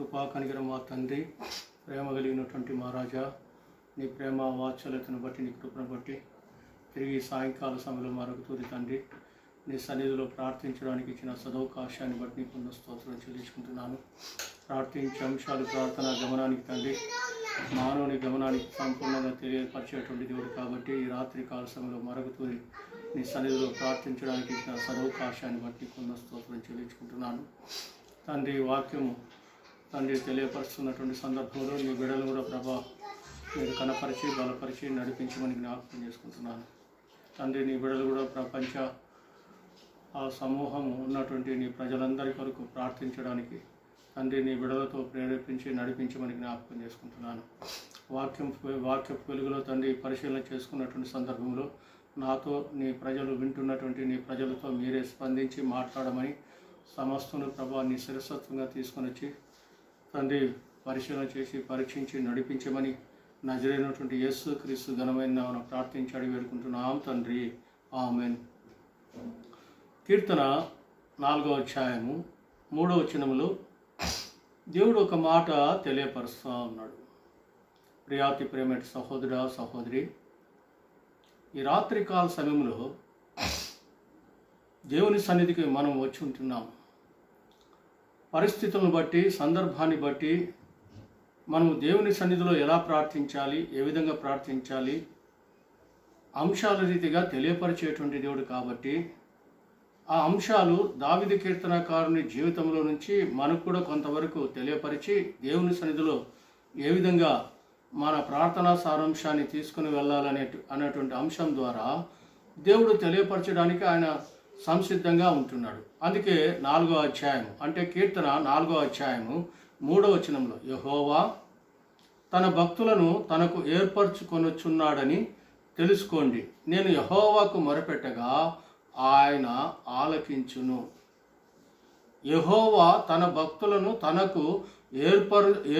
కృపా కనికరం మా తండ్రి, ప్రేమ కలిగినటువంటి మా రాజా, నీ ప్రేమ వాత్సల్యతను బట్టి, నీ కృపను బట్టి తిరిగి సాయంకాల సమయంలో మరొక తూరి తండ్రి నీ సన్నిధిలో ప్రార్థించడానికి ఇచ్చిన సదవకాశాన్ని బట్టి నీకు ఉన్న స్తోత్రం చెల్లించుకుంటున్నాను. ప్రార్థించే అంశాలు ప్రార్థన గమనానికి తండ్రి, మానవుని గమనానికి సంపూర్ణంగా తెలియపరిచేటువంటి దేవుడు కాబట్టి ఈ రాత్రి కాల సమయంలో మరొక తూరి నీ సన్నిధిలో ప్రార్థించడానికి ఇచ్చిన సదవకాశాన్ని బట్టి నీకు ఉన్న స్తోత్రం చెల్లించుకుంటున్నాను. తండ్రి వాక్యము తండ్రి తెలియపరుస్తున్నటువంటి సందర్భంలో నీ బిడ్డలు కూడా ప్రభా మీరు కనపరిచి బలపరిచి నడిపించమని జ్ఞాపకం చేసుకుంటున్నాను. తండ్రి నీ బిడ్డలు కూడా ప్రపంచ ఆ సమూహం ఉన్నటువంటి నీ ప్రజలందరి కొరకు ప్రార్థించడానికి తండ్రి నీ బిడ్డలతో ప్రేరేపించి నడిపించమని జ్ఞాపకం చేసుకుంటున్నాను. వాక్యపు వెలుగులో తండ్రి పరిశీలన చేసుకున్నటువంటి సందర్భంలో నాతో నీ ప్రజలు వింటున్నటువంటి నీ ప్రజలతో మీరే స్పందించి మాట్లాడమని సమస్తను ప్రభా నీ శిరసత్వంగా తీసుకొని వచ్చి తండ్రి పరిశీలన చేసి పరీక్షించి నడిపించమని నజరైనటువంటి యేసు క్రీస్తు ఘనమైన నామమున ప్రార్థించి అడిగి వేడుకుంటున్నాం తండ్రి, ఆమేన్. కీర్తన 4వ అధ్యాయము 3వ వచనములో దేవుడు ఒక మాట తెలియపరుస్తూ ఉన్నాడు. ప్రియాతి ప్రేమటి సహోదరా సహోదరి, ఈ రాత్రికాల సమయంలో దేవుని సన్నిధికి మనం వచ్చి ఉంటున్నాం. పరిస్థితులను బట్టి, సందర్భాన్ని బట్టి మనము దేవుని సన్నిధిలో ఎలా ప్రార్థించాలి, ఏ విధంగా ప్రార్థించాలి అంశాల రీతిగా తెలియపరిచేటువంటి దేవుడు కాబట్టి ఆ అంశాలు దావీదు కీర్తనకారుని జీవితంలో నుంచి మనకు కూడా కొంతవరకు తెలియపరిచి దేవుని సన్నిధిలో ఏ విధంగా మన ప్రార్థనా సారాంశాన్ని తీసుకుని అనేటువంటి అంశం ద్వారా దేవుడు తెలియపరచడానికి ఆయన సంసిద్ధంగా ఉంటున్నాడు. అందుకే 4వ అధ్యాయం అంటే కీర్తన 4వ అధ్యాయము 3వ వచనంలో యెహోవా తన భక్తులను తనకు ఏర్పరచుకొనుచున్నాడని తెలుసుకోండి, నేను యెహోవాకు మొరపెట్టగా ఆయన ఆలకించును. యెహోవా తన భక్తులను తనకు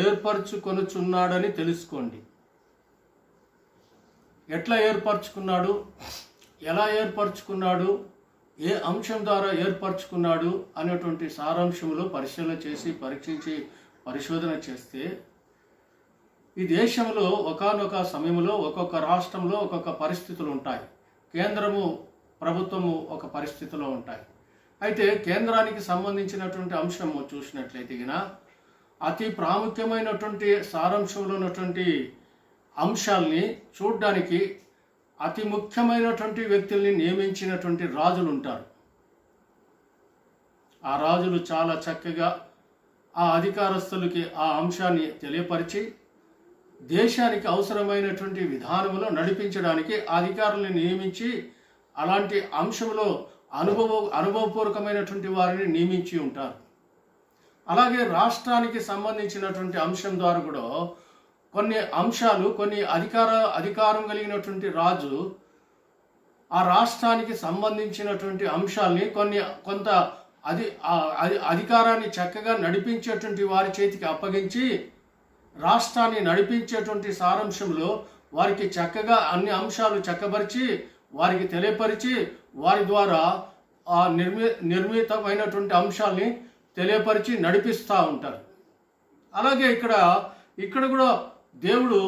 ఏర్పరచుకొనుచున్నాడని తెలుసుకోండి. ఎట్లా ఏర్పరచుకున్నాడు, ఎలా ఏర్పరచుకున్నాడు, ఏ అంశం ద్వారా ఏర్పరచుకున్నాడు అనేటువంటి సారాంశంలో పరిశీలన చేసి పరీక్షించి పరిశోధన చేస్తే ఈ దేశంలో ఒకానొక సమయంలో ఒక్కొక్క రాష్ట్రంలో ఒక్కొక్క పరిస్థితులు ఉంటాయి. కేంద్రము ప్రభుత్వము ఒక పరిస్థితిలో ఉంటాయి. అయితే కేంద్రానికి సంబంధించినటువంటి అంశము చూసినట్లయితే అతి ప్రాముఖ్యమైనటువంటి సారాంశంలో ఉన్నటువంటి అంశాలని చూడడానికి అతి ముఖ్యమైనటువంటి వ్యక్తుల్ని నియమించినటువంటి రాజులు ఉంటారు. ఆ రాజులు చాలా చక్కగా ఆ అధికారస్తులకి ఆ అంశాన్ని తెలియపరిచి దేశానికి అవసరమైనటువంటి విధానంలో నడిపించడానికి అధికారులను నియమించి అలాంటి అంశంలో అనుభవపూర్వకమైనటువంటి వారిని నియమించి ఉంటారు. అలాగే రాష్ట్రానికి సంబంధించినటువంటి అంశం ద్వారా కూడా కొన్ని అంశాలు, కొన్ని అధికారం కలిగినటువంటి రాజు ఆ రాష్ట్రానికి సంబంధించినటువంటి అంశాలని కొంత అధికారాన్ని చక్కగా నడిపించేటువంటి వారి చేతికి అప్పగించి రాష్ట్రాన్ని నడిపించేటువంటి సారాంశంలో వారికి చక్కగా అన్ని అంశాలు చక్కబరిచి వారికి తెలియపరిచి వారి ద్వారా ఆ నిర్మితమైనటువంటి అంశాలని తెలియపరిచి నడిపిస్తూ ఉంటారు. అలాగే ఇక్కడ కూడా దేవుడు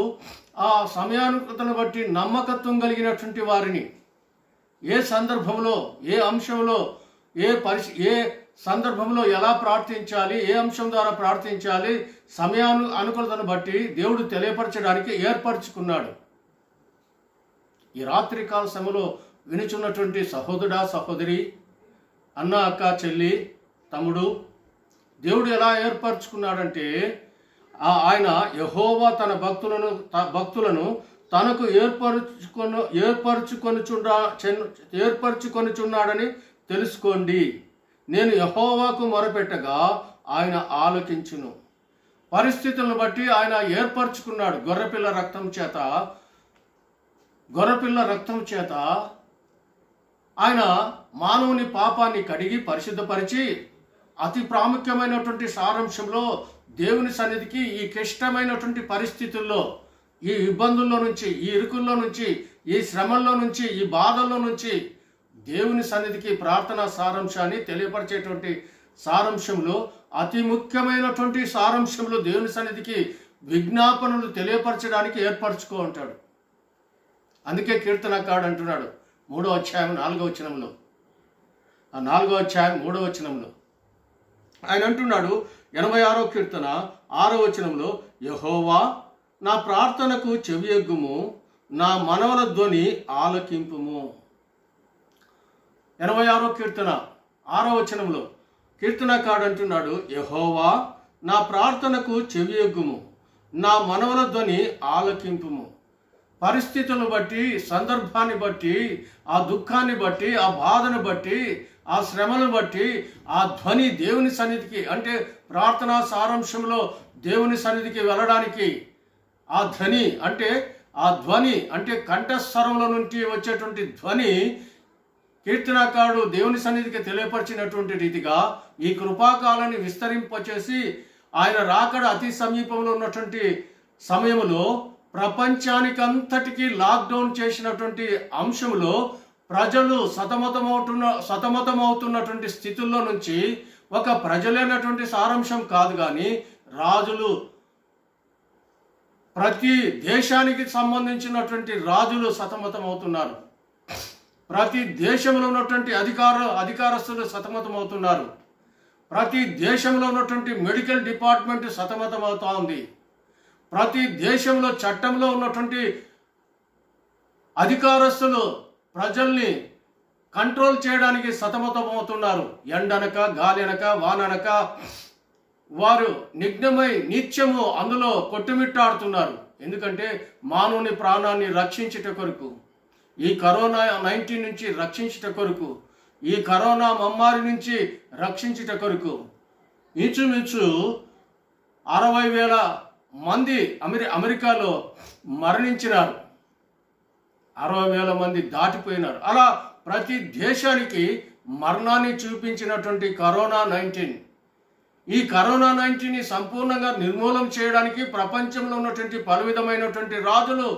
ఆ సమయానుకూలతను బట్టి నమ్మకత్వం కలిగినటువంటి వారిని ఏ సందర్భంలో, ఏ అంశంలో, ఏ సందర్భంలో ఎలా ప్రార్థించాలి, ఏ అంశం ద్వారా ప్రార్థించాలి అనుకూలతను బట్టి దేవుడు తెలియపరచడానికి ఏర్పరచుకున్నాడు. ఈ రాత్రికాల సమయంలో వినుచున్నటువంటి సహోదరుడా సహోదరి, అన్న అక్క చెల్లి తమ్ముడు, దేవుడు ఎలా ఏర్పరచుకున్నాడంటే ఆయన యెహోవా తన భక్తులను తనకు ఏర్పరచుకొనుచున్నాడని తెలుసుకోండి, నేను యెహోవాకు మొరపెట్టగా ఆయన ఆలకించును. పరిస్థితులను బట్టి ఆయన ఏర్పరచుకున్నాడు. గొర్రెపిల్ల రక్తం చేత ఆయన మానవుని పాపాన్ని కడిగి పరిశుద్ధపరిచి అతి ప్రాముఖ్యమైనటువంటి సారాంశంలో దేవుని సన్నిధికి ఈ క్లిష్టమైనటువంటి పరిస్థితుల్లో, ఈ ఇబ్బందుల్లో నుంచి, ఈ ఇరుకుల్లో నుంచి, ఈ శ్రమల్లో నుంచి, ఈ బాధల్లో నుంచి దేవుని సన్నిధికి ప్రార్థనా సారాంశాన్ని తెలియపరిచేటువంటి సారాంశంలో అతి ముఖ్యమైనటువంటి సారాంశంలో దేవుని సన్నిధికి విజ్ఞాపనలు తెలియపరచడానికి ఏర్పరచుకో ఉంటాడు. అందుకే కీర్తనకారుడు అంటున్నాడు 3వ అధ్యాయం 4వ వచనంలో, ఆ 4వ అధ్యాయం 3వ వచనంలో ఆయన అంటున్నాడు, 86వ కీర్తన 6వ వచనంలో, యెహోవా నా ప్రార్థనకు చెవియొగ్గుము, నా మనవల ధ్వని ఆలకింపుము. 86వ కీర్తన 6వ వచనంలో కీర్తనకారుడు అంటున్నాడు, యెహోవా నా ప్రార్థనకు చెవియొగ్గుము, నా మనవల ధ్వని ఆలకింపుము. పరిస్థితులను బట్టి, సందర్భాన్ని బట్టి, ఆ దుఃఖాన్ని బట్టి, ఆ బాధను బట్టి, ఆ శ్రమను బట్టి ఆ ధ్వని దేవుని సన్నిధికి, అంటే ప్రార్థనా సారాంశంలో దేవుని సన్నిధికి వెళ్ళడానికి ఆ ధ్వని అంటే కంఠస్వరంలో నుండి వచ్చేటువంటి ధ్వని కీర్తనకారుడు దేవుని సన్నిధికి తెలియపరిచినటువంటి రీతిగా ఈ కృపాకాలాన్ని విస్తరింపచేసి ఆయన రాకడ అతి సమీపంలో ఉన్నటువంటి సమయంలో ప్రపంచానికంతటికీ లాక్డౌన్ చేసినటువంటి అంశంలో ప్రజలు సతమతమవుతున్నటువంటి స్థితుల్లో నుంచి ఒక ప్రజలైనటువంటి సారాంశం కాదు, కానీ రాజులు, ప్రతి దేశానికి సంబంధించినటువంటి రాజులు సతమతమవుతున్నారు. ప్రతి దేశంలో ఉన్నటువంటి అధికారస్తులు సతమతమవుతున్నారు. ప్రతి దేశంలో ఉన్నటువంటి మెడికల్ డిపార్ట్మెంట్ సతమతమవుతా ఉంది. ప్రతి దేశంలో చట్టంలో ఉన్నటువంటి అధికారస్తులు ప్రజల్ని కంట్రోల్ చేయడానికి సతమతమవుతున్నారు. ఎండనక, గాలినక, వాననక వారు నిఘ్నమై నిత్యము అందులో కొట్టుమిట్టాడుతున్నారు. ఎందుకంటే మానవుని ప్రాణాన్ని రక్షించుట కొరకు, ఈ కరోనా-19 నుంచి రక్షించుట కొరకు, ఈ కరోనా మమ్మారి నుంచి రక్షించుట కొరకు ఇంచుమించు 60,000 మంది అమెరికాలో మరణించినారు. 60,000 మంది దాటిపోయినారు. అలా ప్రతి దేశానికి మరణాన్ని చూపించినటువంటి కరోనా-19, ఈ కరోనా-19ని సంపూర్ణంగా నిర్మూలన చేయడానికి ప్రపంచంలో ఉన్నటువంటి పలు విధమైనటువంటి రాజులు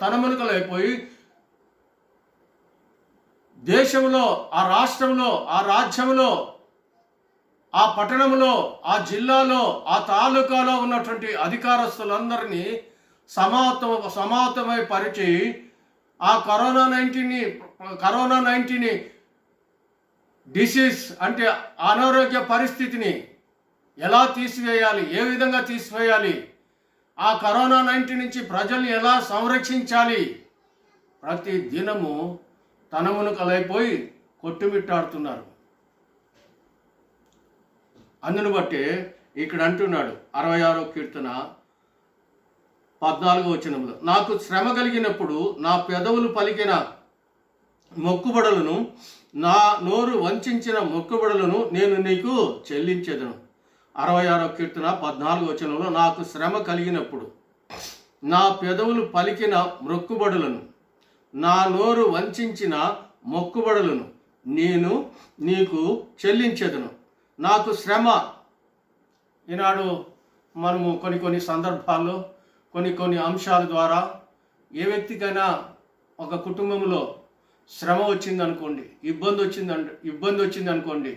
తనమునకలైపోయి దేశంలో, ఆ రాష్ట్రంలో, ఆ రాజ్యంలో, ఆ పట్టణంలో, ఆ జిల్లాలో, ఆ తాలూకాలో ఉన్నటువంటి అధికారస్తులందరినీ సమాతమై పరిచి ఆ కరోనా-19 డిసీజ్ అంటే అనారోగ్య పరిస్థితిని ఎలా తీసివేయాలి, ఏ విధంగా తీసివేయాలి, ఆ కరోనా-19 నుంచి ప్రజల్ని ఎలా సంరక్షించాలి, ప్రతి దినము తనమునకలైపోయి కొట్టుమిట్టాడుతున్నారు. అందును బట్టే ఇక్కడ అంటున్నాడు 66వ కీర్తన 14వ వచనంలో, నాకు శ్రమ కలిగినప్పుడు నా పెదవులు పలికిన మొక్కుబడులను, నా నోరు వంచిన మొక్కుబడులను నేను నీకు చెల్లించెదను. 66వ కీర్తన 14వ వచనంలో, నాకు శ్రమ కలిగినప్పుడు నా పెదవులు పలికిన మొక్కుబడులను, నా నోరు వంచిన మొక్కుబడులను నేను నీకు చెల్లించెదను. నాకు శ్రమ, ఈనాడు మనము కొన్ని సందర్భాల్లో కొన్ని అంశాల ద్వారా ఏ వ్యక్తికైనా ఒక కుటుంబంలో శ్రమ వచ్చిందనుకోండి, ఇబ్బంది వచ్చిందనుకోండి,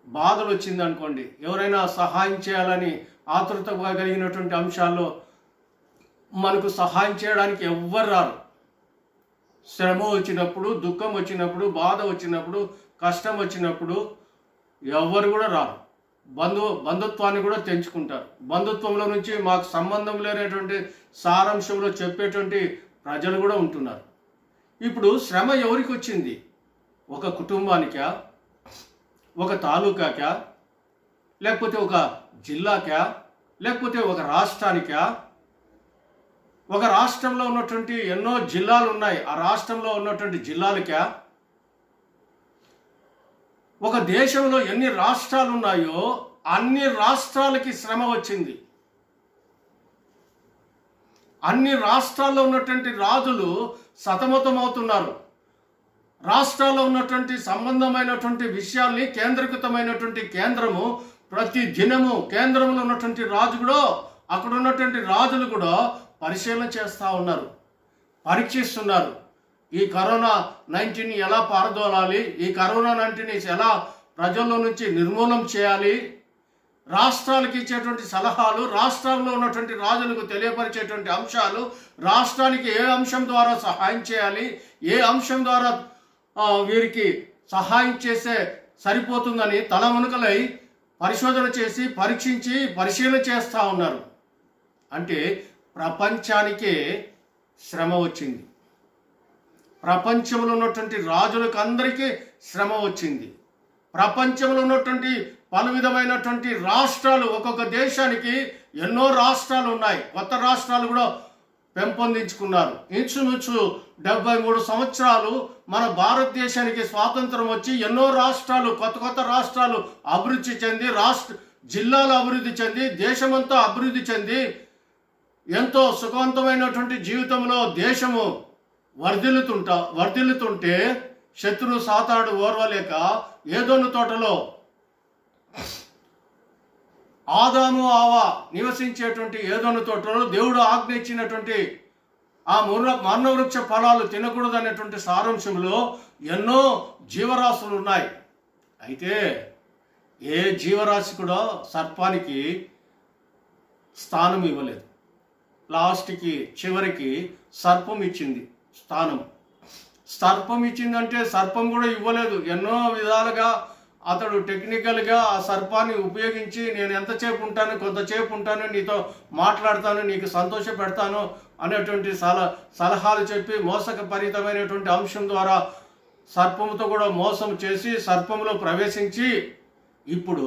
బాధలు వచ్చిందనుకోండి, ఎవరైనా సహాయం చేయాలని ఆతృత కలిగినటువంటి అంశాల్లో మనకు సహాయం చేయడానికి ఎవ్వరు రారు. శ్రమ వచ్చినప్పుడు, దుఃఖం వచ్చినప్పుడు, బాధ వచ్చినప్పుడు, కష్టం వచ్చినప్పుడు ఎవ్వరు కూడా రారు. బంధుత్వాన్ని కూడా తెంచుకుంటారు. బంధుత్వంలో నుంచి మాకు సంబంధం లేనటువంటి సారాంశంలో చెప్పేటువంటి ప్రజలు కూడా ఉంటున్నారు. ఇప్పుడు శ్రమ ఎవరికి వచ్చింది? ఒక కుటుంబానికా, ఒక తాలూకాకా, లేకపోతే ఒక జిల్లాకా, లేకపోతే ఒక రాష్ట్రానికా? ఒక రాష్ట్రంలో ఉన్నటువంటి ఎన్నో జిల్లాలు ఉన్నాయి, ఆ రాష్ట్రంలో ఉన్నటువంటి జిల్లాలకా? ఒక దేశంలో ఎన్ని రాష్ట్రాలు ఉన్నాయో అన్ని రాష్ట్రాలకి శ్రమ వచ్చింది. అన్ని రాష్ట్రాల్లో ఉన్నటువంటి రాజులు సతమతమవుతున్నారు. రాష్ట్రాల్లో ఉన్నటువంటి సంబంధమైనటువంటి విషయాల్ని కేంద్రీకృతమైనటువంటి కేంద్రము ప్రతి దినము కేంద్రంలో ఉన్నటువంటి రాజు కూడా, అక్కడ ఉన్నటువంటి రాజులు కూడా పరిశీలన చేస్తూ ఉన్నారు, పరీక్షిస్తున్నారు. ఈ కరోనా-19 ఎలా పారదోలాలి, ఈ కరోనా-19 ఎలా ప్రజల్లో నుంచి నిర్మూలన చేయాలి, రాష్ట్రాలకు ఇచ్చేటువంటి సలహాలు, రాష్ట్రాల్లో ఉన్నటువంటి రాజులకు తెలియపరిచేటువంటి అంశాలు, రాష్ట్రానికి ఏ అంశం ద్వారా సహాయం చేయాలి, ఏ అంశం ద్వారా వీరికి సహాయం చేస్తే సరిపోతుందని తలమునకలై పరిశోధన చేసి పరీక్షించి పరిశీలన చేస్తూ ఉన్నారు. అంటే ప్రపంచానికే శ్రమ వచ్చింది. ప్రపంచంలో ఉన్నటువంటి రాజులకు అందరికీ శ్రమ వచ్చింది. ప్రపంచంలో ఉన్నటువంటి పలు విధమైనటువంటి రాష్ట్రాలు, ఒక్కొక్క దేశానికి ఎన్నో రాష్ట్రాలు ఉన్నాయి. కొత్త రాష్ట్రాలు కూడా పెంపొందించుకున్నారు. ఇంచుమించు 73 సంవత్సరాలు మన భారతదేశానికి స్వాతంత్రం వచ్చి ఎన్నో రాష్ట్రాలు, కొత్త రాష్ట్రాలు అభివృద్ధి చెంది, జిల్లాలు అభివృద్ధి చెంది, దేశమంతా అభివృద్ధి చెంది ఎంతో సుఖవంతమైనటువంటి జీవితంలో దేశము వర్ధిల్లుతుంటే శత్రు సాతాడు ఓర్వలేక ఏదోను తోటలో ఆదాము ఆవా నివసించేటువంటి ఏదోను తోటలో దేవుడు ఆజ్ఞ ఇచ్చినటువంటి ఆ మరణవృక్ష ఫలాలు తినకూడదనేటువంటి సారాంశంలో ఎన్నో జీవరాశులు ఉన్నాయి. అయితే ఏ జీవరాశి కూడా సర్పానికి స్థానం ఇవ్వలేదు. లాస్ట్కి చివరికి సర్పం ఇచ్చింది స్థానం. సర్పం ఇచ్చిందంటే సర్పం కూడా ఇవ్వలేదు. ఎన్నో విధాలుగా అతడు టెక్నికల్గా ఆ సర్పాన్ని ఉపయోగించి నేను ఎంతసేపు ఉంటాను, కొంతసేపు ఉంటాను, నీతో మాట్లాడతాను, నీకు సంతోష పెడతాను అనేటువంటి సలహాలు చెప్పి మోసకపరితమైనటువంటి అంశం ద్వారా సర్పముతో కూడా మోసం చేసి సర్పంలో ప్రవేశించి ఇప్పుడు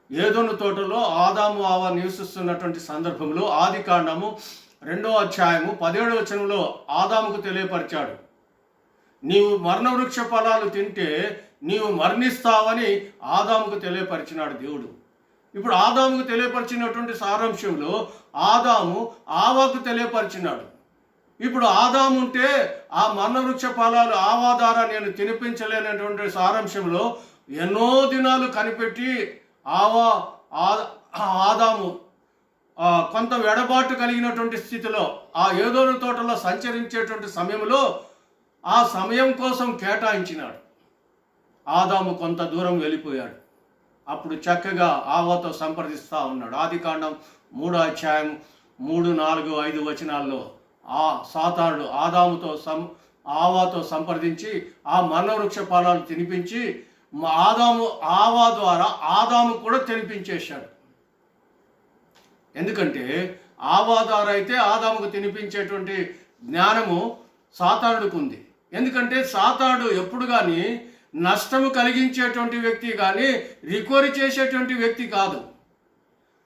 ఏదోను తోటలో ఆదాము ఆవా నివసిస్తున్నటువంటి సందర్భంలో ఆదికాండము 2వ అధ్యాయము 17వ వచనంలో ఆదాముకు తెలియపరిచాడు, నీవు మరణవృక్ష ఫలాలు తింటే నీవు మరణిస్తావని ఆదాముకు తెలియపరిచినాడు దేవుడు. ఇప్పుడు ఆదాముకు తెలియపరిచినటువంటి సారాంశంలో ఆదాము ఆవాకు తెలియపరిచినాడు. ఇప్పుడు ఆదాము ఉంటే ఆ మరణవృక్ష ఫలాలు ఆవా ద్వారా నేను తినిపించలేనటువంటి సారాంశంలో ఎన్నో దినాలు కనిపెట్టి ఆదాము కొంత వెడబాటు కలిగినటువంటి స్థితిలో ఆ ఏదోను తోటలో సంచరించేటువంటి సమయంలో ఆ సమయం కోసం కేటాయించినాడు. ఆదాము కొంత దూరం వెళ్ళిపోయాడు. అప్పుడు చక్కగా ఆవాతో సంప్రదిస్తూ ఉన్నాడు. ఆదికాండం 3వ అధ్యాయం 3, 4, 5 వచనాల్లో ఆ సాతానుడు ఆవాతో సంప్రదించి ఆ మరణవృక్ష ఫలాలు తినిపించి ఆవా ద్వారా ఆదాము కూడా తినిపించేశాడు. ఎందుకంటే ఆవా ద్వారా అయితే ఆదాముకు తినిపించేటువంటి జ్ఞానము సాతానుడికి ఉంది. ఎందుకంటే సాతానుడు ఎప్పుడు కానీ నష్టము కలిగించేటువంటి వ్యక్తి కానీ రికవరీ చేసేటువంటి వ్యక్తి కాదు.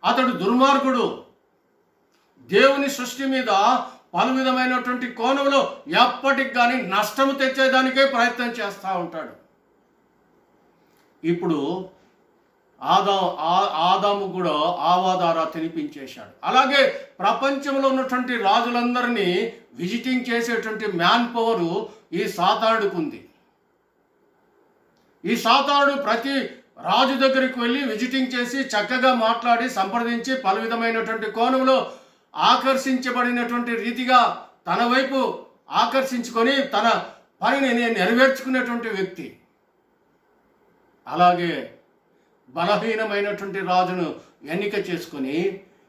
అతడు దుర్మార్గుడు. దేవుని సృష్టి మీద పలు విధమైనటువంటి కోణంలో ఎప్పటికి కానీ నష్టము తెచ్చేదానికే ప్రయత్నం చేస్తూ ఉంటాడు. ఇప్పుడు ఆదాము కూడా ఆవా ద్వారా తినిపించేశాడు. అలాగే ప్రపంచంలో ఉన్నటువంటి రాజులందరినీ విజిటింగ్ చేసేటువంటి మ్యాన్ పవరు ఈ సాతానుడికి ఉంది. ఈ సాతానుడు ప్రతి రాజు దగ్గరికి వెళ్ళి విజిటింగ్ చేసి చక్కగా మాట్లాడి సంప్రదించి పలు విధమైనటువంటి కోణంలో ఆకర్షించబడినటువంటి రీతిగా తన వైపు ఆకర్షించుకొని తన పనిని నెరవేర్చుకునేటువంటి వ్యక్తి. అలాగే బలహీనమైనటువంటి రాజును ఎన్నిక చేసుకొని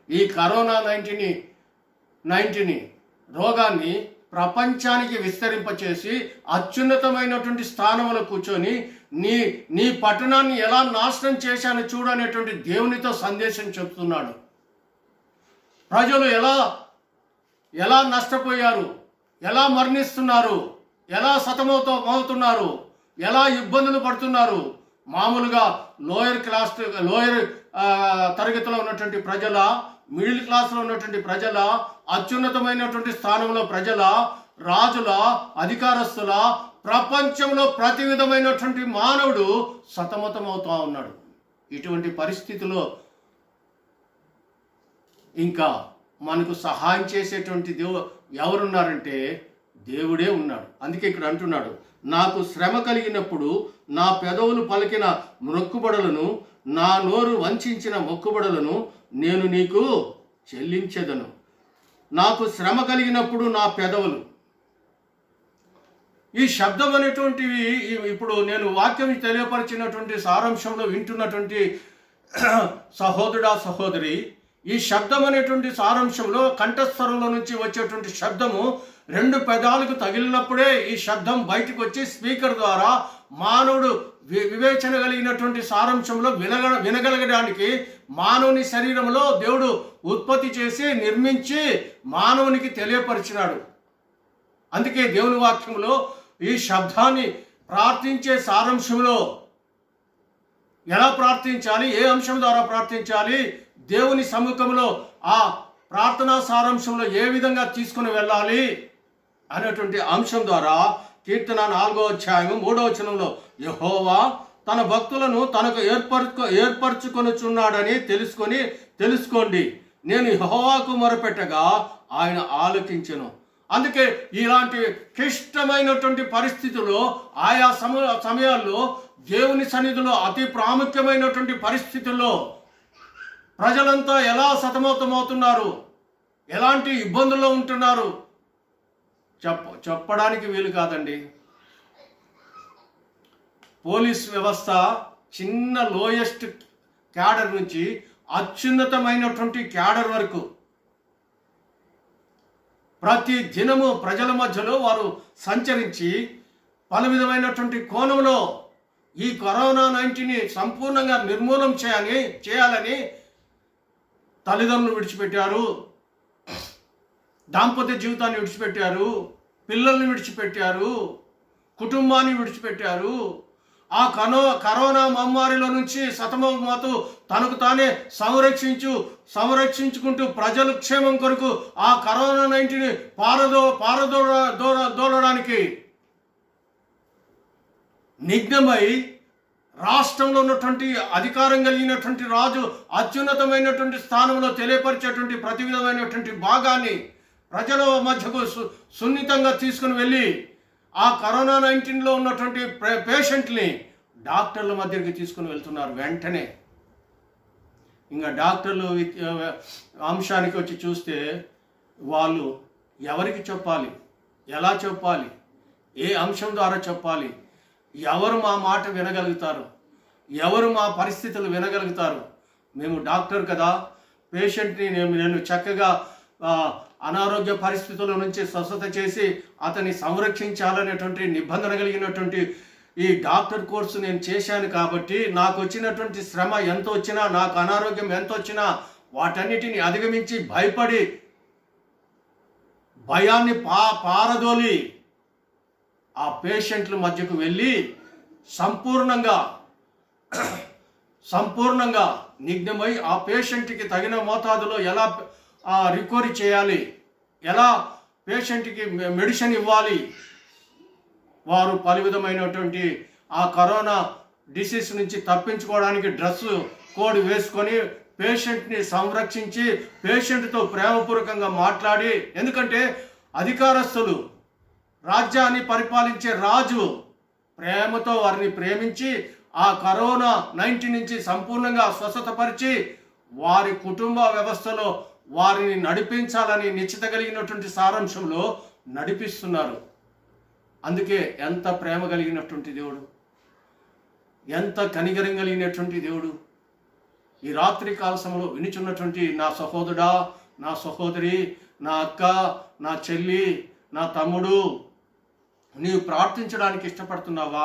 ఈ కరోనా 19 రోగాన్ని ప్రపంచానికి విస్తరింపచేసి అత్యున్నతమైనటువంటి స్థానంలో కూర్చొని నీ పట్టణాన్ని ఎలా నాశనం చేశానో చూడనేటువంటి దేవునితో సందేశం చెప్తున్నాడు. ప్రజలు ఎలా నష్టపోయారు, ఎలా మరణిస్తున్నారు, ఎలా సతమవుతున్నారు, ఎలా ఇబ్బందులు పడుతున్నారు. మామూలుగా లోయర్ తరగతిలో ఉన్నటువంటి ప్రజల, మిడిల్ క్లాస్లో ఉన్నటువంటి ప్రజల, అత్యున్నతమైనటువంటి స్థానంలో ప్రజల, రాజుల, అధికారస్తుల, ప్రపంచంలో ప్రతి విధమైనటువంటి మానవుడు సతమతమవుతూ ఉన్నాడు. ఇటువంటి పరిస్థితిలో ఇంకా మనకు సహాయం చేసేటువంటి ఎవరున్నారంటే దేవుడే ఉన్నాడు. అందుకే ఇక్కడ అంటున్నాడు, నాకు శ్రమ కలిగినప్పుడు నా పెదవులు పలికిన మొక్కుబడులను, నా నోరు వంచిన మొక్కుబడులను నేను నీకు చెల్లించెదను. నాకు శ్రమ కలిగినప్పుడు నా పెదవులు, ఈ శబ్దం అనేటువంటివి ఇప్పుడు నేను వాక్యం తెలియపరిచినటువంటి సారాంశంలో వింటున్నటువంటి సహోదరుడా సహోదరి, ఈ శబ్దం అనేటువంటి సారాంశంలో కంఠస్వరంలో నుంచి వచ్చేటువంటి శబ్దము 2 పెదాలకు తగిలినప్పుడే ఈ శబ్దం బయటకు వచ్చి స్పీకర్ ద్వారా మానవుడు వివేచన కలిగినటువంటి సారాంశంలో వినగలగడానికి మానవుని శరీరంలో దేవుడు ఉత్పత్తి చేసి నిర్మించి మానవునికి తెలియపరిచినాడు. అందుకే దేవుని వాక్యంలో ఈ శబ్దాన్ని ప్రార్థించే సారాంశంలో ఎలా ప్రార్థించాలి, ఏ అంశం ద్వారా ప్రార్థించాలి, దేవుని సముఖంలో ఆ ప్రార్థనా సారాంశంలో ఏ విధంగా తీసుకుని వెళ్ళాలి అనేటువంటి అంశం ద్వారా కీర్తన 4వ అధ్యాయం 3వ వచనంలో యెహోవా తన భక్తులను తనకు ఏర్పరచుకొనుచున్నాడని తెలుసుకోండి, నేను యెహోవాకు మొరపెట్టగా ఆయన ఆలకించెను. అందుకే ఇలాంటి క్లిష్టమైనటువంటి పరిస్థితుల్లో ఆయా సమయాల్లో దేవుని సన్నిధిలో అతి ప్రాముఖ్యమైనటువంటి పరిస్థితుల్లో ప్రజలంతా ఎలా సతమతమవుతున్నారు, ఎలాంటి ఇబ్బందుల్లో ఉంటున్నారు చెప్పడానికి వీలు కాదండి. పోలీస్ వ్యవస్థ చిన్న లోయెస్ట్ క్యాడర్ నుంచి అత్యున్నతమైనటువంటి క్యాడర్ వరకు ప్రతి దినము ప్రజల మధ్యలో వారు సంచరించి పలు విధమైనటువంటి కోణంలో ఈ కరోనా-19ని సంపూర్ణంగా నిర్మూలన చేయాలని తల్లిదండ్రులు విడిచిపెట్టారు, దాంపత్య జీవితాన్ని విడిచిపెట్టారు, పిల్లల్ని విడిచిపెట్టారు, కుటుంబాన్ని విడిచిపెట్టారు. ఆ కరోనా మహమ్మారిలో నుంచి సతమతమవుతూ తనకు తానే సంరక్షించుకుంటూ ప్రజల క్షేమం కొరకు ఆ కరోనా-19ని పారదోలడానికి నిఘ్నమై రాష్ట్రంలో ఉన్నటువంటి అధికారం కలిగినటువంటి రాజు అత్యున్నతమైనటువంటి స్థానంలో తెలియపరిచేటువంటి ప్రతి విధమైనటువంటి భాగాన్ని ప్రజల మధ్యకు సున్నితంగా తీసుకుని వెళ్ళి ఆ కరోనా-19లో ఉన్నటువంటి పేషెంట్ని డాక్టర్ల మధ్యకి తీసుకుని వెళ్తున్నారు. వెంటనే ఇంకా డాక్టర్లు అంశానికి వచ్చి చూస్తే వాళ్ళు ఎవరికి చెప్పాలి, ఎలా చెప్పాలి, ఏ అంశం ద్వారా చెప్పాలి, ఎవరు మా మాట వినగలుగుతారు, ఎవరు మా పరిస్థితులు వినగలుగుతారు. మేము డాక్టర్ కదా, పేషెంట్ని నేను చక్కగా అనారోగ్య పరిస్థితుల నుంచి స్వస్థత చేసి అతన్ని సంరక్షించాలనేటువంటి నిబంధన కలిగినటువంటి ఈ డాక్టర్ కోర్సు నేను చేశాను కాబట్టి నాకు వచ్చినటువంటి శ్రమ ఎంత వచ్చినా, నాకు అనారోగ్యం ఎంత వచ్చినా వాటన్నిటిని అధిగమించి భయపడి భయాన్ని పారదోలి ఆ పేషెంట్ల మధ్యకు వెళ్ళి సంపూర్ణంగా నిఘ్నమై ఆ పేషెంట్కి తగిన మోతాదులో ఎలా రికవరీ చేయాలి, ఎలా పేషెంట్కి మెడిసిన్ ఇవ్వాలి, వారు పలు విధమైనటువంటి ఆ కరోనా డిసీజ్ నుంచి తప్పించుకోవడానికి డ్రెస్ కోడ్ వేసుకొని పేషెంట్ని సంరక్షించి పేషెంట్తో ప్రేమపూర్వకంగా మాట్లాడి, ఎందుకంటే అధికారస్తులు రాజ్యాన్ని పరిపాలించే రాజు ప్రేమతో వారిని ప్రేమించి ఆ కరోనా-19 నుంచి సంపూర్ణంగా స్వస్థతపరిచి వారి కుటుంబ వ్యవస్థలో వారిని నడిపించాలని నిశ్చిత కలిగినటువంటి సారాంశంలో నడిపిస్తున్నారు. అందుకే ఎంత ప్రేమ కలిగినటువంటి దేవుడు, ఎంత కనికరం కలిగినటువంటి దేవుడు. ఈ రాత్రి కాల సమయంలో వినిచున్నటువంటి నా సహోదరుడా, నా సహోదరి, నా అక్క, నా చెల్లి, నా తమ్ముడు, నీవు ప్రార్థించడానికి ఇష్టపడుతున్నావా?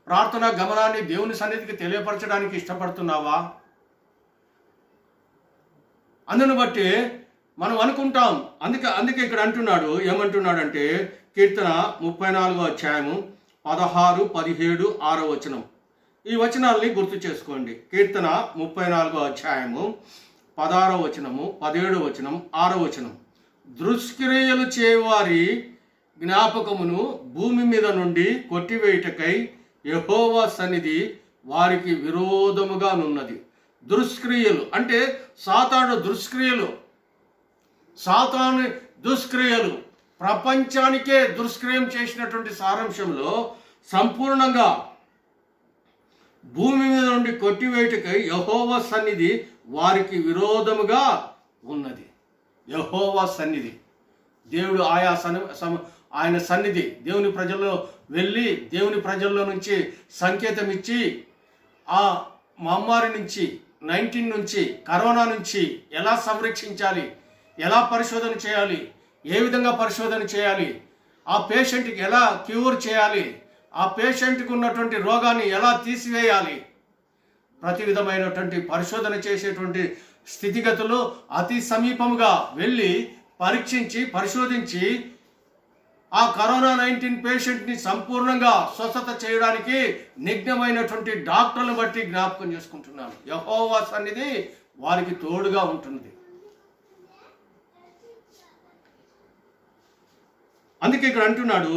ప్రార్థనా గమనాన్ని దేవుని సన్నిధికి తెలియపరచడానికి ఇష్టపడుతున్నావా? అందును బట్టి మనం అనుకుంటాం. అందుకే ఇక్కడ అంటున్నాడు, ఏమంటున్నాడంటే కీర్తన 34వ అధ్యాయము 16, 17, 6వ వచనం. ఈ వచనాల్ని గుర్తు చేసుకోండి. కీర్తన 34వ అధ్యాయము 16వ వచనము, 17వ వచనం, 6వ వచనం. దుష్క్రియలు చేయవారి జ్ఞాపకమును భూమి మీద నుండి కొట్టివేయుటకై యెహోవా సన్నిధి వారికి విరోధముగా నున్నది. దుష్క్రియలు అంటే సాతాను దుష్క్రియలు ప్రపంచానికే దుష్క్రియం చేసినటువంటి సారాంశంలో సంపూర్ణంగా భూమి మీద నుండి కొట్టివేయుటకై యెహోవా సన్నిధి వారికి విరోధముగా ఉన్నది. యెహోవా సన్నిధి, దేవుడు ఆయన సన్నిధి దేవుని ప్రజల్లో వెళ్ళి దేవుని ప్రజల్లో నుంచి సంకేతం ఇచ్చి ఆ మహమ్మారి నుంచి 19 నుంచి కరోనా నుంచి ఎలా సంరక్షించాలి, ఎలా పరిశోధన చేయాలి, ఏ విధంగా పరిశోధన చేయాలి, ఆ పేషెంట్కి ఎలా క్యూర్ చేయాలి, ఆ పేషెంట్కి ఉన్నటువంటి రోగాన్ని ఎలా తీసివేయాలి, ప్రతి విధమైనటువంటి పరిశోధన చేసేటువంటి స్థితిగతులు అతి సమీపముగా వెళ్ళి పరీక్షించి పరిశోధించి ఆ కరోనా 19 పేషెంట్ని సంపూర్ణంగా స్వస్థత చేయడానికి నిఘ్నమైనటువంటి డాక్టర్లను బట్టి జ్ఞాపకం చేసుకుంటున్నాను. యెహోవా సన్నిధి వారికి తోడుగా ఉంటుంది. అందుకే ఇక్కడ అంటున్నాడు,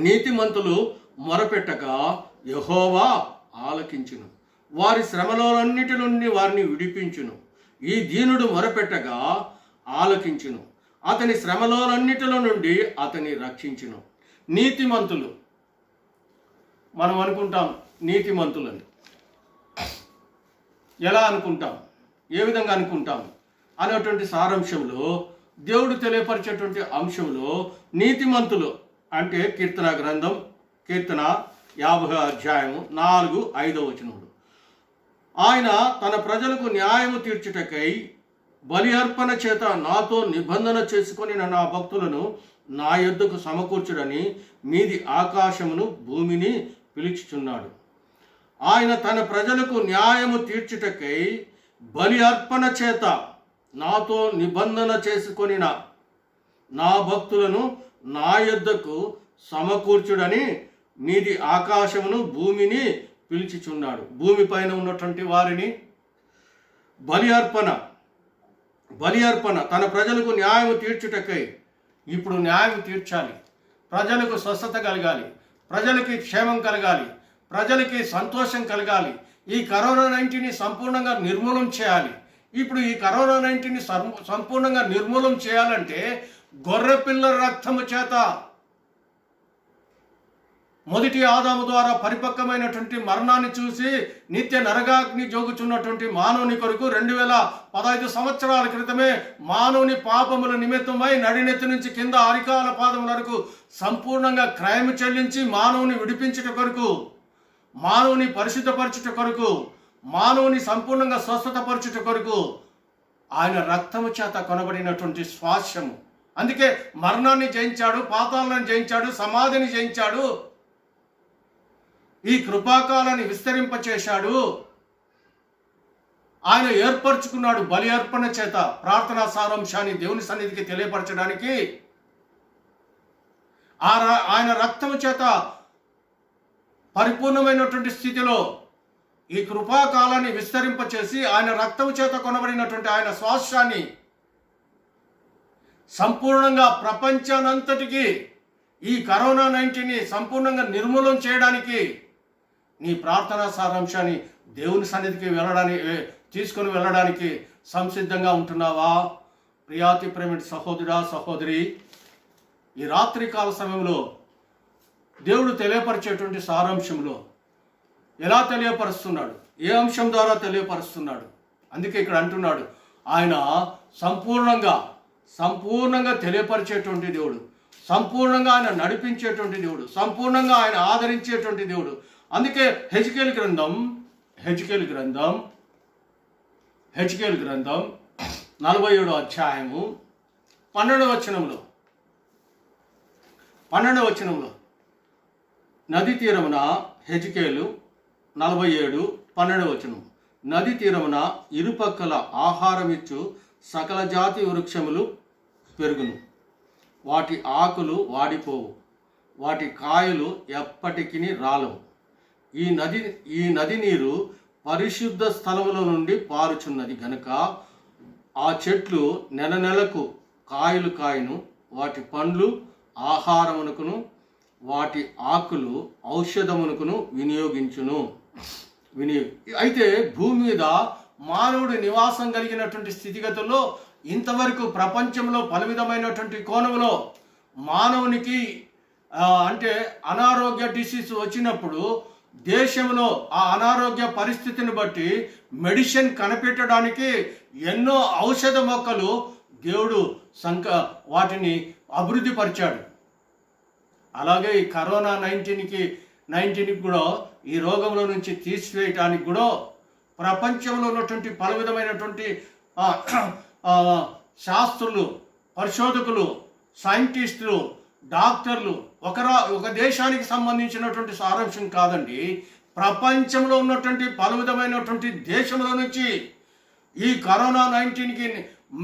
నీతిమంతులు మొరపెట్టగా యెహోవా ఆలకించును, వారి శ్రమలన్నిటి నుండి వారిని విడిపించును. ఈ దీనుడు మొరపెట్టగా ఆలకించును, అతని శ్రమలన్నిటిలో నుండి అతని రక్షించును. నీతిమంతులు, మనం అనుకుంటాం నీతిమంతులని. ఎలా అనుకుంటాం, ఏ విధంగా అనుకుంటాం అనేటువంటి సారాంశంలో దేవుడు తెలియపరిచేటువంటి అంశంలో నీతిమంతులు అంటే కీర్తన గ్రంథం, కీర్తన 50 అధ్యాయము 4-5 వచనములు. ఆయన తన ప్రజలకు న్యాయము తీర్చుటకై బలి అర్పణ చేత నాతో నిబంధన చేసుకొని నా భక్తులను నా యొద్దకు సమకూర్చుడని మీది ఆకాశమును భూమిని పిలుచుచున్నాడు. ఆయన తన ప్రజలకు న్యాయము తీర్చుటకై బలి అర్పణ చేత నాతో నిబంధన చేసుకొని నా భక్తులను నా యొద్దకు సమకూర్చుడని మీది ఆకాశమును భూమిని పిలుచుచున్నాడు. భూమిపైన ఉన్నటువంటి వారిని బలి అర్పణ తన ప్రజలకు న్యాయం తీర్చుటకై, ఇప్పుడు న్యాయం తీర్చాలి, ప్రజలకు స్వస్థత కలగాలి, ప్రజలకి క్షేమం కలగాలి, ప్రజలకి సంతోషం కలగాలి, ఈ కరోనా 19ని సంపూర్ణంగా నిర్మూలన చేయాలి. ఇప్పుడు ఈ కరోనా 19ని సంపూర్ణంగా నిర్మూలన చేయాలంటే గొర్రెపిల్ల రక్తము చేత మొదటి ఆదాము ద్వారా పరిపక్వమైనటువంటి మరణాన్ని చూసి నిత్య నరకాగ్ని జోగుచున్నటువంటి మానవుని కొరకు 2015 సంవత్సరాల క్రితమే మానవుని పాపముల నిమిత్తమై నడినెత్తి నుంచి కింద అరికాల పాదముల వరకు సంపూర్ణంగా క్రయము చెల్లించి మానవుని విడిపించుట కొరకు, మానవుని పరిశుద్ధపరచుట కొరకు, మానవుని సంపూర్ణంగా స్వస్థతపరచుట కొరకు ఆయన రక్తము చేత కొనబడినటువంటి స్వాస్యము. అందుకే మరణాన్ని జయించాడు, పాతాళాన్ని జయించాడు, సమాధిని జయించాడు, ఈ కృపాకాలాన్ని విస్తరింపచేశాడు. ఆయన ఏర్పరచుకున్నాడు బలి అర్పణ చేత ప్రార్థనా సారాంశాన్ని దేవుని సన్నిధికి తెలియపరచడానికి. ఆయన రక్తము చేత పరిపూర్ణమైనటువంటి స్థితిలో ఈ కృపాకాలాన్ని విస్తరింపచేసి ఆయన రక్తము చేత కొనబడినటువంటి ఆయన స్వాస్యాన్ని సంపూర్ణంగా ప్రపంచానంతటికి ఈ కరోనా 19ని సంపూర్ణంగా నిర్మూలన చేయడానికి నీ ప్రార్థనా సారాంశాన్ని దేవుని సన్నిధికి తీసుకొని వెళ్ళడానికి సంసిద్ధంగా ఉంటున్నావా? ప్రియాతి ప్రేమిటి సహోదరా, సహోదరి, ఈ రాత్రికాల సమయంలో దేవుడు తెలియపరిచేటువంటి సారాంశంలో ఎలా తెలియపరుస్తున్నాడు, ఏ అంశం ద్వారా తెలియపరుస్తున్నాడు? అందుకే ఇక్కడ అంటున్నాడు, ఆయన సంపూర్ణంగా తెలియపరిచేటువంటి దేవుడు, సంపూర్ణంగా ఆయన నడిపించేటువంటి దేవుడు, సంపూర్ణంగా ఆయన ఆదరించేటువంటి దేవుడు. అందుకే హెజ్కేలు గ్రంథం 47 అధ్యాయము 12వ వచనంలో నది తీరమున, హెజ్కేలు 47:12 వచనం, నది తీరమున ఇరుపక్కల ఆహారమిచ్చు సకల జాతి వృక్షములు పెరుగును, వాటి ఆకులు వాడిపోవు, వాటి కాయలు ఎప్పటికీ రాలవు. ఈ నది నీరు పరిశుద్ధ స్థలముల నుండి పారుచున్నది గనుక ఆ చెట్లు నెలకు కాయలు కాయను, వాటి పండ్లు ఆహారమునకును వాటి ఆకులు ఔషధమునకును వినియోగించును. అయితే భూమి మీద మానవుడి నివాసం కలిగినటువంటి స్థితిగతుల్లో ఇంతవరకు ప్రపంచంలో పలు విధమైనటువంటి కోణంలో మానవునికి అంటే అనారోగ్య డిసీజ్ వచ్చినప్పుడు దేశంలో ఆ అనారోగ్య పరిస్థితిని బట్టి మెడిసిన్ కనిపెట్టడానికి ఎన్నో ఔషధ మొక్కలు దేవుడు వాటిని అభివృద్ధి పరిచాడు. అలాగే ఈ కరోనా 19కి కూడా ఈ రోగంలో నుంచి తీసివేయటానికి కూడా ప్రపంచంలో ఉన్నటువంటి పలు విధమైనటువంటి శాస్త్రులు, పరిశోధకులు, సైంటిస్టులు, డాక్టర్లు ఒక దేశానికి సంబంధించినటువంటి సారాంశం కాదండి, ప్రపంచంలో ఉన్నటువంటి పలు విధమైనటువంటి దేశంలో నుంచి ఈ కరోనా 19కి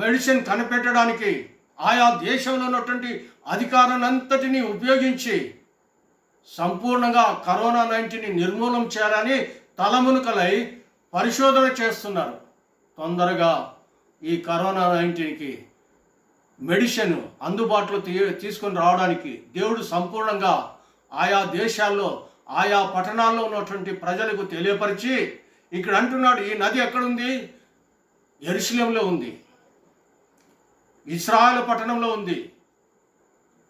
మెడిసిన్ కనిపెట్టడానికి ఆయా దేశంలో ఉన్నటువంటి అధికారాన్నంతటినీ ఉపయోగించి సంపూర్ణంగా కరోనా 19ని నిర్మూలన చేయాలని తలమునకలై పరిశోధన చేస్తున్నారు. తొందరగా ఈ కరోనా 19కి మెడిసిన్ అందుబాటులో తీసుకొని రావడానికి దేవుడు సంపూర్ణంగా ఆయా దేశాల్లో, ఆయా పట్టణాల్లో ఉన్నటువంటి ప్రజలకు తెలియపరిచి ఇక్కడ అంటున్నాడు, ఈ నది ఎక్కడుంది? యెరూషలేములో ఉంది, ఇశ్రాయేలు పట్టణంలో ఉంది,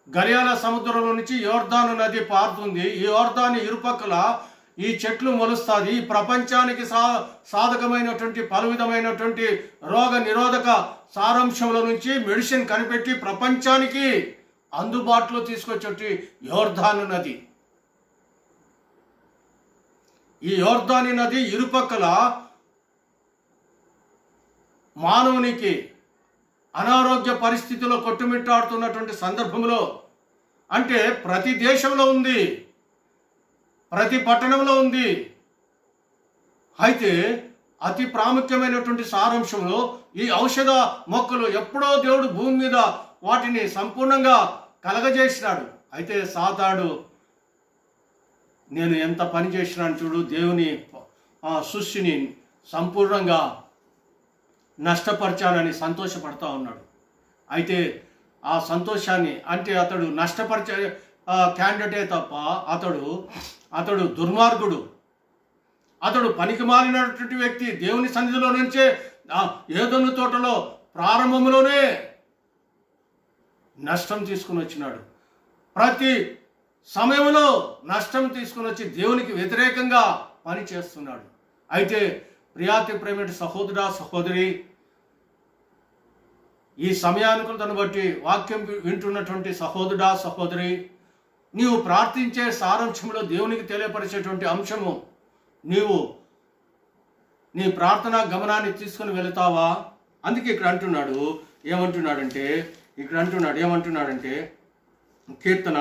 గలిలయ సముద్రంలో నుంచి యోర్దాను నది పారుతుంది, ఈ యోర్దాను ఇరుపక్కల ఈ చెట్లు మొలుస్తుంది. ఈ ప్రపంచానికి సాధకమైనటువంటి పలు విధమైనటువంటి రోగ నిరోధక సారాంశంలో నుంచి మెడిసిన్ కనిపెట్టి ప్రపంచానికి అందుబాటులో తీసుకొచ్చేటి యోర్దాను నది. ఈ యోర్దాను నది ఇరుపక్కల మానవునికి అనారోగ్య పరిస్థితిలో కొట్టుమిట్టాడుతున్నటువంటి సందర్భంలో, అంటే ప్రతి దేశంలో ఉంది, ప్రతి పట్టణంలో ఉంది. అయితే అతి ప్రాముఖ్యమైనటువంటి సారాంశంలో ఈ ఔషధ మొక్కలు ఎప్పుడో దేవుడు భూమి మీద వాటిని సంపూర్ణంగా కలగజేసినాడు. అయితే సాతాడు, నేను ఎంత పని చేసినాను చూడు, దేవుని సృష్టిని సంపూర్ణంగా నష్టపరిచానని సంతోషపడతా ఉన్నాడు. అయితే ఆ సంతోషాన్ని, అంటే అతడు నష్టపరిచే క్యాండిడేటే తప్ప అతడు దుర్మార్గుడు, అతడు పనికి మారినటువంటి వ్యక్తి. దేవుని సన్నిధిలో నుంచే ఏదోను తోటలో ప్రారంభంలోనే నష్టం తీసుకుని వచ్చినాడు. ప్రతి సమయంలో నష్టం తీసుకుని వచ్చి దేవునికి వ్యతిరేకంగా పని చేస్తున్నాడు. అయితే ప్రియాతి ప్రేమిటి సహోదరా, సహోదరి, ఈ సమయానుకూలతను బట్టి వాక్యం వింటున్నటువంటి సహోదరా, సహోదరి, నీవు ప్రార్థించే సారాంశంలో దేవునికి తెలియపరిచేటువంటి అంశము నీవు నీ ప్రార్థనా గమనాన్ని తీసుకుని వెళతావా? అందుకే ఇక్కడ ఏమంటున్నాడంటే కీర్తన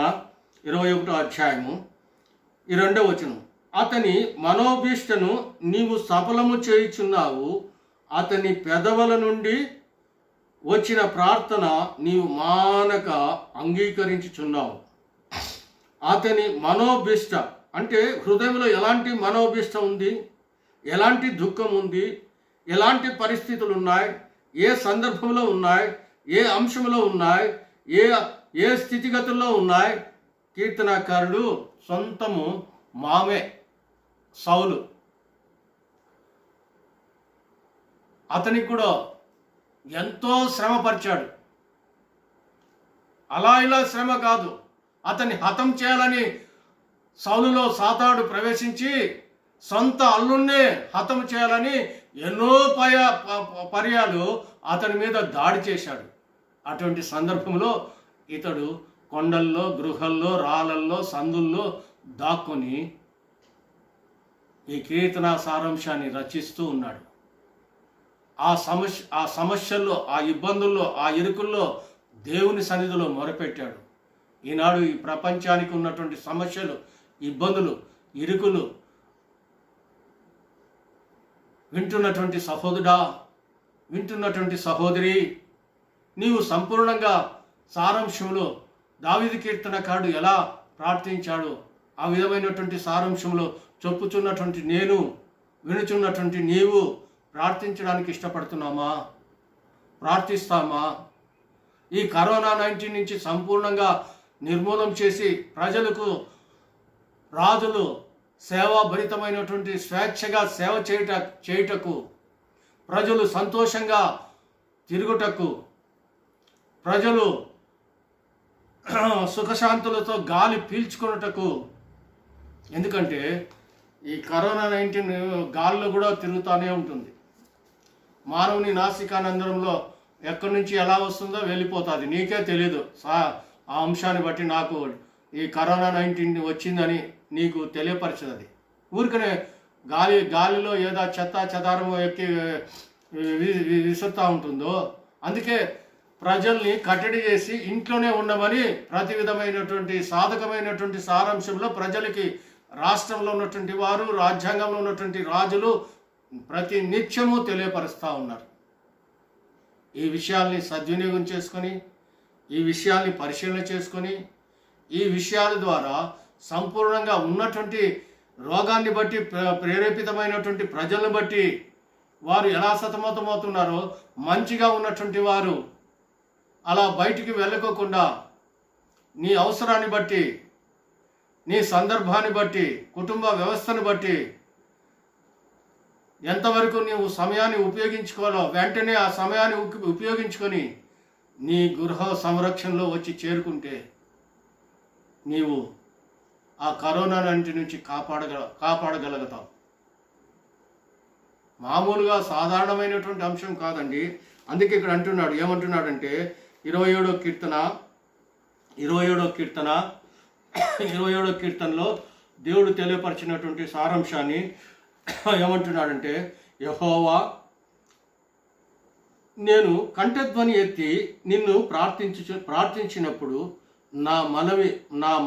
21వ అధ్యాయము 2వ వచనం, అతని మనోభీష్టను నీవు సఫలము చేయుచున్నావు, అతని పెదవుల నుండి వచ్చిన ప్రార్థన నీవు మానక అంగీకరించుచున్నావు. అతని మనోభీష్ట అంటే హృదయంలో ఎలాంటి మనోభీష్ట ఉంది, ఎలాంటి దుఃఖం ఉంది, ఎలాంటి పరిస్థితులు ఉన్నాయి, ఏ సందర్భంలో ఉన్నాయి, ఏ అంశంలో ఉన్నాయి, ఏ స్థితిగతుల్లో ఉన్నాయి. కీర్తనాకారుడు సొంతము మామే సౌలు, అతనికి కూడా ఎంతో శ్రమపరిచాడు. అలా ఇలా శ్రమ కాదు, అతన్ని హతం చేయాలని సౌలులో సాతాడు ప్రవేశించి సొంత అల్లున్నే హతం చేయాలని ఎన్నో పర్యాలు అతని మీద దాడి చేశాడు. అటువంటి సందర్భంలో ఇతడు కొండల్లో, గృహల్లో, రాళ్ళల్లో, సందుల్లో దాక్కుని ఈ కీర్తన సారాంశాన్ని రచిస్తూ ఉన్నాడు. ఆ సమస్యల్లో, ఆ ఇబ్బందుల్లో, ఆ ఇరుకుల్లో దేవుని సన్నిధిలో మొరపెట్టాడు. ఈనాడు ఈ ప్రపంచానికి ఉన్నటువంటి సమస్యలు, ఇబ్బందులు, ఇరుకులు వింటున్నటువంటి సహోదరుడా, వింటున్నటువంటి సహోదరి, నీవు సంపూర్ణంగా సారాంశంలో దావీదు కీర్తనకారుడు ఎలా ప్రార్థించాడో ఆ విధమైనటువంటి సారాంశంలో చెప్పుచున్నటువంటి నేను, వినుచున్నటువంటి నీవు ప్రార్థించడానికి ఇష్టపడుతున్నామా? ప్రార్థిస్తామా? ఈ కరోనా 19 నుంచి సంపూర్ణంగా నిర్మూలన చేసి ప్రజలకు, రాజులు సేవాభరితమైనటువంటి స్వేచ్ఛగా సేవ చేయుటకు, ప్రజలు సంతోషంగా తిరుగుటకు, ప్రజలు సుఖశాంతులతో గాలి పీల్చుకున్నటకు. ఎందుకంటే ఈ కరోనా 19 గాలిలో కూడా తిరుగుతూనే ఉంటుంది. మానవుని నాసికానందరంలో ఎక్కడి నుంచి ఎలా వస్తుందో వెళ్ళిపోతుంది, నీకే తెలీదు. ఆ అంశాన్ని బట్టి నాకు ఈ కరోనా-19 వచ్చిందని నీకు తెలియపరచదు. అది ఊరికనే గాలిలో ఏదో చెత్త చెదారము ఎక్కి విసురుతూ ఉంటుందో. అందుకే ప్రజల్ని కట్టడి చేసి ఇంట్లోనే ఉండమని ప్రతి విధమైనటువంటి సాధకమైనటువంటి సారాంశంలో ప్రజలకి రాష్ట్రంలో ఉన్నటువంటి వారు, రాజ్యాంగంలో ఉన్నటువంటి రాజులు ప్రతి నిత్యము తెలియపరుస్తూ ఉన్నారు. ఈ విషయాల్ని సద్వినియోగం చేసుకొని, ఈ విషయాల్ని పరిశీలన చేసుకొని, ఈ విషయాల ద్వారా సంపూర్ణంగా ఉన్నటువంటి రోగాన్ని బట్టి ప్రేరేపితమైనటువంటి ప్రజలను బట్టి వారు ఎలా సతమతమవుతున్నారో, మంచిగా ఉన్నటువంటి వారు అలా బయటికి వెళ్ళకోకుండా నీ అవసరాన్ని బట్టి, నీ సందర్భాన్ని బట్టి, కుటుంబ వ్యవస్థను బట్టి ఎంతవరకు నీవు సమయాన్ని ఉపయోగించుకోవాలో వెంటనే ఆ సమయాన్ని ఉపయోగించుకొని నీ గృహ సంరక్షణలో వచ్చి చేరుకుంటే నీవు ఆ కరోనా-19 నుంచి కాపాడగలుగుతావు. మామూలుగా సాధారణమైనటువంటి అంశం కాదండి. అందుకే ఇక్కడ అంటున్నాడు, ఏమంటున్నాడంటే 27వ కీర్తనలో దేవుడు తెలియపరిచినటువంటి సారాంశాన్ని ఏమంటున్నాడంటే, యెహోవా, నేను కంఠధ్వని ఎత్తి నిన్ను ప్రార్థించినప్పుడు నా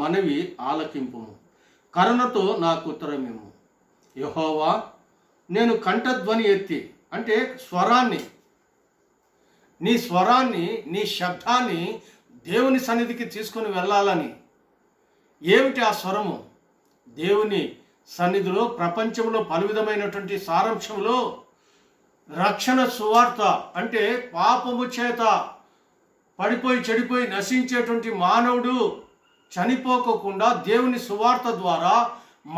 మనవి ఆలకింపుము, కరుణతో నాకు ఉత్తరమేము. యెహోవా, నేను కంఠధ్వని ఎత్తి అంటే నీ స్వరాన్ని నీ శబ్దాన్ని దేవుని సన్నిధికి తీసుకొని వెళ్ళాలని. ఏమిటి ఆ స్వరము? దేవుని సన్నిధిలో ప్రపంచంలో పలు విధమైనటువంటి సారాంశంలో రక్షణ సువార్త అంటే పాపము చేత పడిపోయి చెడిపోయి నశించేటువంటి మానవుడు చనిపోకుండా దేవుని సువార్త ద్వారా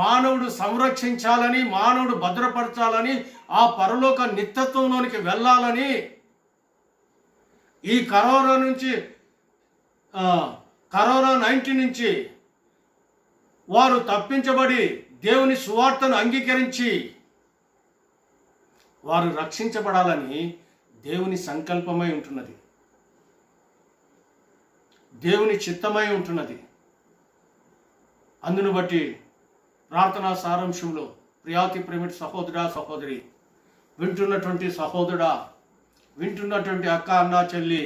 మానవుడు సంరక్షించాలని, మానవుడు భద్రపరచాలని, ఆ పరలోక నిత్యత్వంలోనికి వెళ్ళాలని ఈ కరోనా-19 నుంచి వారు తప్పించబడి దేవుని సువార్తను అంగీకరించి వారు రక్షించబడాలని దేవుని సంకల్పమై ఉంటున్నది, దేవుని చిత్తమై ఉంటున్నది. అందును బట్టి ప్రార్థనా సారాంశంలో ప్రియాతి ప్రేమిటి సహోదరా, సహోదరి, వింటున్నటువంటి సహోదరుడా, వింటున్నటువంటి అక్క, అన్న, చెల్లి,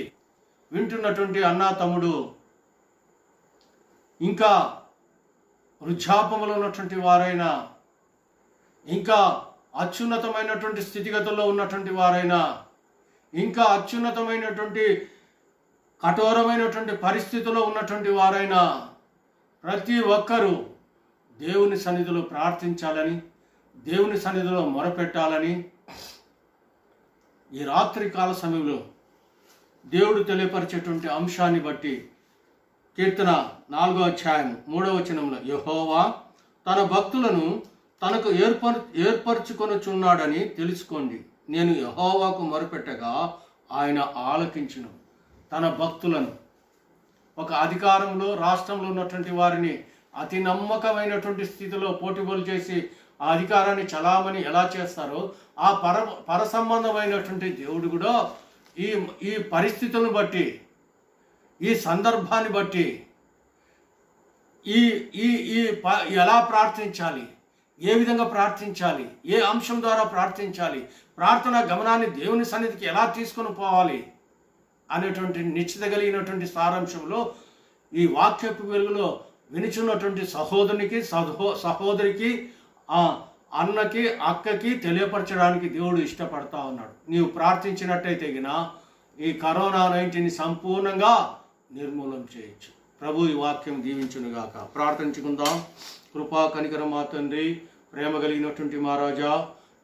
వింటున్నటువంటి అన్న, తమ్ముడు, ఇంకా వృద్ధాపంలో ఉన్నటువంటి వారైనా, ఇంకా అత్యున్నతమైనటువంటి స్థితిగతుల్లో ఉన్నటువంటి వారైనా, ఇంకా అత్యున్నతమైనటువంటి కఠోరమైనటువంటి పరిస్థితుల్లో ఉన్నటువంటి వారైనా, ప్రతి ఒక్కరూ దేవుని సన్నిధిలో ప్రార్థించాలని, దేవుని సన్నిధిలో మొరపెట్టాలని ఈ రాత్రి కాల సమయంలో దేవుడు తెలియపరిచేటువంటి అంశాన్ని బట్టి కీర్తన 4వ అధ్యాయం 3వ వచనంలో, యెహోవా తన భక్తులను తనకు ఏర్పరచుకొనుచున్నాడని తెలుసుకోండి. నేను యెహోవాకు మొరపెట్టగా ఆయన ఆలకించును. తన భక్తులను, ఒక అధికారంలో రాష్ట్రంలో ఉన్నటువంటి వారిని అతి నమ్మకమైనటువంటి స్థితిలో పోటీబోలు చేసి ఆ అధికారాన్ని చలామణి ఎలా చేస్తారో, ఆ పర సంబంధమైనటువంటి దేవుడు కూడా ఈ పరిస్థితులను బట్టి, ఈ సందర్భాన్ని బట్టి ఎలా ప్రార్థించాలి, ఏ విధంగా ప్రార్థించాలి, ఏ అంశం ద్వారా ప్రార్థించాలి, ప్రార్థనా గమనాన్ని దేవుని సన్నిధికి ఎలా తీసుకొని పోవాలి అనేటువంటి నిశ్చిత కలిగినటువంటి సారాంశంలో ఈ వాక్యపు వెలుగులో వినిచున్నటువంటి సహోదరునికి, సహోదరికి, అన్నకి, అక్కకి తెలియపరచడానికి దేవుడు ఇష్టపడతా ఉన్నాడు. నీవు ప్రార్థించినట్టయితే గిన ఈ కరోనా-19 సంపూర్ణంగా నిర్మూలన చేయొచ్చు. ప్రభు ఈ వాక్యం దీవించునుగాక. ప్రార్థించుకుందాం. కృపా కనికరం మా తండ్రి, ప్రేమ కలిగినటువంటి మహారాజా,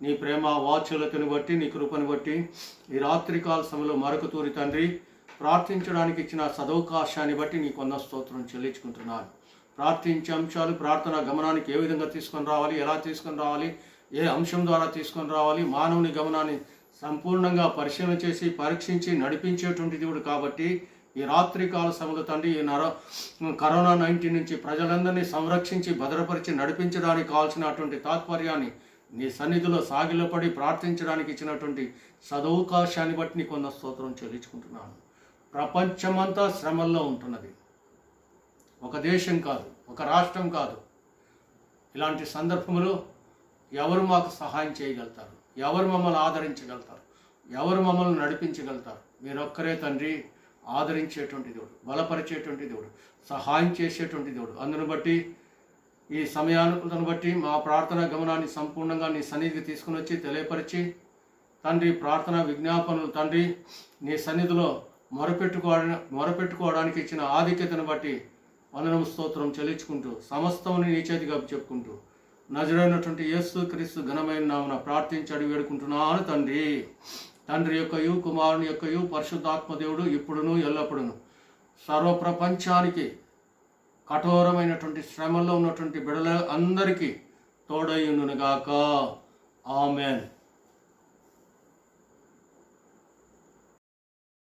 నీ ప్రేమ వాత్సల్యతను బట్టి, నీ కృపను బట్టి ఈ రాత్రికాల సమయంలో మరొక తూరి తండ్రి ప్రార్థించడానికి ఇచ్చిన సదవకాశాన్ని బట్టి నీ కొంద స్తోత్రం చెల్లించుకుంటున్నాను. ప్రార్థించే అంశాలు ప్రార్థన గమనానికి ఏ విధంగా తీసుకొని రావాలి, ఎలా తీసుకొని రావాలి, ఏ అంశం ద్వారా తీసుకొని రావాలి, మానవుని గమనాన్ని సంపూర్ణంగా పరిశీలన చేసి పరీక్షించి నడిపించేటువంటి దేవుడు కాబట్టి ఈ రాత్రికాల సమయంలో తండ్రి ఈ కరోనా-19 నుంచి ప్రజలందరినీ సంరక్షించి భద్రపరిచి నడిపించడానికి కావాల్సినటువంటి తాత్పర్యాన్ని నీ సన్నిధిలో సాగిలపడి ప్రార్థించడానికి ఇచ్చినటువంటి సదవకాశాన్ని బట్టి నీకు వంద స్తోత్రం చెల్లించుకుంటున్నాను. ప్రపంచమంతా శ్రమల్లో ఉంటున్నది. ఒక దేశం కాదు, ఒక రాష్ట్రం కాదు. ఇలాంటి సందర్భంలో ఎవరు మాకు సహాయం చేయగలుగుతారు? ఎవరు మమ్మల్ని ఆదరించగలుగుతారు? ఎవరు మమ్మల్ని నడిపించగలుగుతారు? మీరొక్కరే తండ్రి, ఆదరించేటువంటి దేవుడు, బలపరిచేటువంటి దేవుడు, సహాయం చేసేటువంటి దేవుడు. అందును బట్టి ఈ సమయానుకూలతను బట్టి మా ప్రార్థన గమనాన్ని సంపూర్ణంగా నీ సన్నిధికి తీసుకుని వచ్చి తెలియపరిచి ప్రార్థన విజ్ఞాపనలు నీ సన్నిధిలో మొరపెట్టుకోవడానికి ఇచ్చిన ఆధిక్యతను బట్టి వందనం స్తోత్రం చెల్లించుకుంటూ సమస్తముని నీ చేతిగా చెప్పుకుంటూ నజరైనటువంటి యేసు క్రీస్తు ఘనమైన నామమున ప్రార్థించి అడిగి వేడుకుంటున్నాను తండ్రి యొక్కయు కుమారుని యొక్కయు పరిశుద్ధాత్మ దేవుడు ఇప్పుడును ఎల్లప్పుడును సర్వప్రపంచానికి కఠోరమైనటువంటి శ్రమల్లో ఉన్నటువంటి బిడ్డల అందరికీ తోడైయుండునుగాక. ఆమెన్.